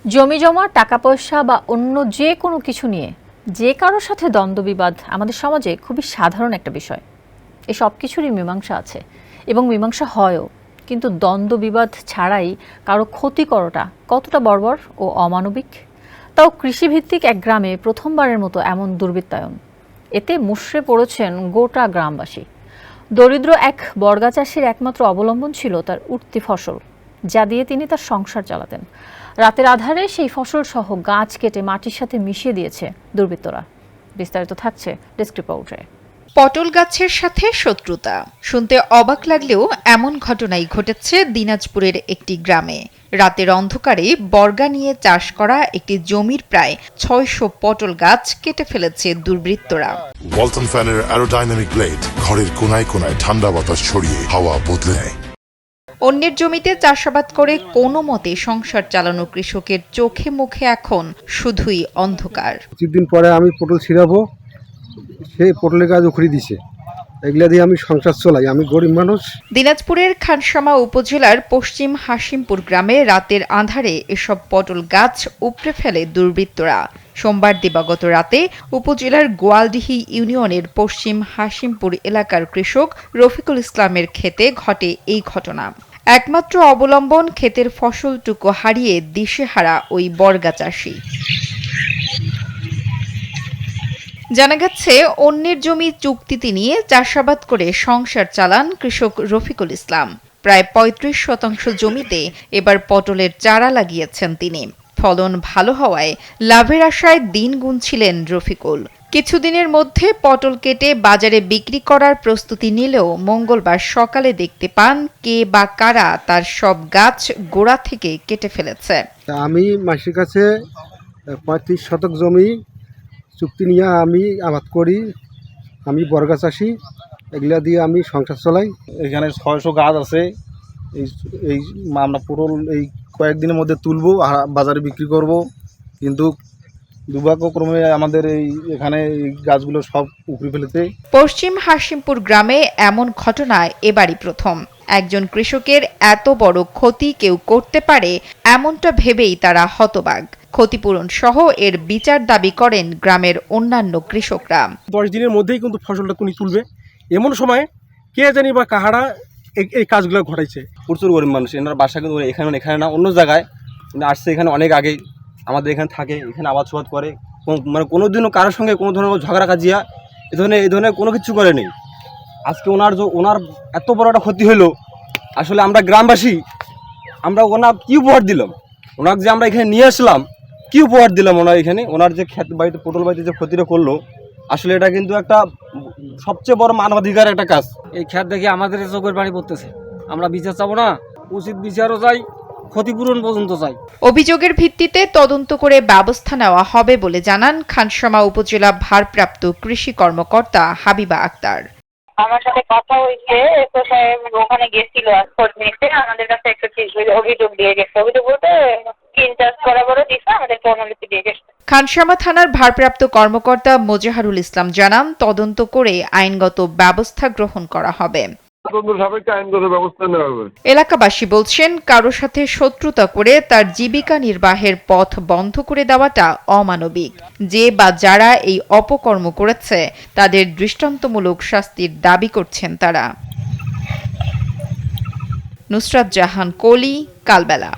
জমিজমা, টাকা পয়সা বা অন্য যে কোনো কিছু নিয়ে যে কারোর সাথে দ্বন্দ্ববিবাদ আমাদের সমাজে খুবই সাধারণ একটা বিষয়। এই সব কিছুরই মীমাংসা আছে এবং মীমাংসা হয়ও, কিন্তু দ্বন্দ্ববিবাদ ছাড়াই কারো ক্ষতি করাটা কতটা বর্বর ও অমানবিক। তাও কৃষিভিত্তিক এক গ্রামে প্রথমবারের মতো এমন দুর্বৃত্তায়ন, এতে মুষড়ে পড়েছেন গোটা গ্রামবাসী। দরিদ্র এক বর্গা চাষির একমাত্র অবলম্বন ছিল তার উঠতি ফসল, যা দিয়ে তিনি তার সংসার চালাতেন। রাতের আধারে সেই ফসল সহ গাছ কেটে মাটির সাথে মিশিয়ে দিয়েছে দুর্বৃত্তরা। বিস্তারিত থাকছে ডেস্ক রিপোর্টে। পটল গাছের সাথে শত্রুতা শুনতে অবাক লাগলেও এমন ঘটনাই ঘটেছে দিনাজপুরের একটি গ্রামে। রাতের অন্ধকারে বর্গা নিয়ে চাষ করা একটি জমির প্রায় ৬০০ পটল গাছ কেটে ফেলেছে দুর্বৃত্তরা। ওয়ালটন ফ্যানের অ্যারোডাইনামিক ব্লেড ঘরের কোনায় কোনায় ঠান্ডা বাতাস ছড়িয়ে হাওয়া বদলে দেয়। অন্যের জমিতে চাষাবাদ করে কোনো মতে সংসার চালানো কৃষকের চোখে মুখে এখন শুধুই অন্ধকার। কিছুদিন পরে আমি পটল ছিঁড়াবো, সেই পটলের গাছ উখড়ি দিছে, এগুলা দিয়ে আমি সংসার চলাই। আমি গরিব মানুষ। দিনাজপুরের খানসামা উপজেলার পশ্চিম হাসিমপুর গ্রামে রাতের আঁধারে এসব পটল গাছ উপড়ে ফেলে দুর্বৃত্তরা। সোমবার দিবাগত রাতে উপজেলার গোয়ালডিহি ইউনিয়নের পশ্চিম হাসিমপুর এলাকার কৃষক রফিকুল ইসলামের ক্ষেতে ঘটে এই ঘটনা। একমাত্র অবলম্বন ক্ষেতের ফসলটুকু হারিয়ে দিশেহারা ওই বর্গা চাষি। জানা গেছে, অন্যের জমি চুক্তিতে নিয়ে চাষাবাদ করে সংসার চালান কৃষক রফিকুল ইসলাম। প্রায় ৩৫% জমিতে এবার পটলের চারা লাগিয়েছেন তিনি। ফলন ভালো হওয়ায় লাভের আশায় দিন গুনছিলেন রফিকুল। কিছুদিনের মধ্যে পটল কেটে বাজারে বিক্রি করার প্রস্তুতি নিলেও মঙ্গলবার সকালে দেখতে পান কে বা কারা তার সব গাছ গোড়া থেকে কেটে ফেলেছে। আমি মাসির কাছে ৩৫ শতক জমি চুক্তি নিয়ে আমি আবাদ করি। আমি বর্গা চাষি, এগুলা দিয়ে আমি সংসার চালাই। এখানে ৬০০ গাছ আছে। এই আমরা পটল এই কয়েকদিনের মধ্যে তুলবো আর বাজারে বিক্রি করব, কিন্তু দুর্ভাগ্যক্রমে আমাদের এখানে এই গাছগুলো সব উপড়ে ফেলেছে। পশ্চিম হাসিমপুর গ্রামে এমন ঘটনা এবারই প্রথম। একজন কৃষকের এত বড় ক্ষতি কেউ করতে পারে এমনটা ভেবেই তারা হতবাক। ক্ষতিপূরণ সহ এর বিচার দাবি করেন গ্রামের অন্যান্য কৃষকরা। 10 দিনের মধ্যেই কিন্তু ফসলটা কোনি তুলবে, এমন সময় কে জানি বা কাহারা এই কাজগুলো ঘটাইছে। প্রচুর গরিব মানুষ, এনার বাসা কিন্তু এখানে না, অন্য জায়গায় আসছে। এখানে অনেক আগেই আমাদের এখানে থাকে, এখানে আবাদ সাবাদ করে, মানে কোনো দিনও কারোর সঙ্গে কোনো ধরনের ঝগড়া কাজিয়া এই ধরনের কোনো কিছু করে নেই। আজকে ওনার এত বড় একটা ক্ষতি হলো। আসলে আমরা গ্রামবাসী, আমরা ওনার কী উপহার দিলাম? ওনাকে যে আমরা এখানে নিয়ে আসলাম, কী উপহার দিলাম? ওনার যে ক্ষেত বাড়িতে পটল বাড়িতে যে ক্ষতিটা করলো, আসলে এটা কিন্তু একটা সবচেয়ে বড় মানবাধিকার একটা কাজ। এই ক্ষেত দেখে আমাদের চোখের পানি পড়তেছে। আমরা বিচার চাবো না, উচিত বিচারও চাই, ক্ষতিপূরণ পর্যন্ত চাই। অভিযোগের ভিত্তিতে তদন্ত করে ব্যবস্থা নেওয়া হবে বলে জানান খানসামা উপজেলা ভারপ্রাপ্ত কৃষি কর্মকর্তা হাবিবা আক্তার। আমার সাথে কথা হয়েছে, এসও সাহেব ওখানে গেছিল খোঁজ নিতে, আমাদের কাছে একটা অভিযোগ দিয়ে গেছে। অভিযোগ বলতে ইনচার্জ বরাবরও দিচ্ছে, আমাদেরকে অনুলিপি দিয়ে গেছে। খানসামা থানার ভারপ্রাপ্ত কর্মকর্তা মোজাহারুল ইসলাম জানান, তদন্ত করে আইনগত ব্যবস্থা গ্রহণ করা হবে। এলাকাবাসী বলছেন, কারো সাথে শত্রুতা করে তার জীবিকা নির্বাহের পথ বন্ধ করে দেওয়াটা অমানবিক। যে বা যারা এই অপকর্ম করেছে তাদের দৃষ্টান্তমূলক শাস্তির দাবি করছেন তারা। নুসরাত জাহান কলি, কালবেলা।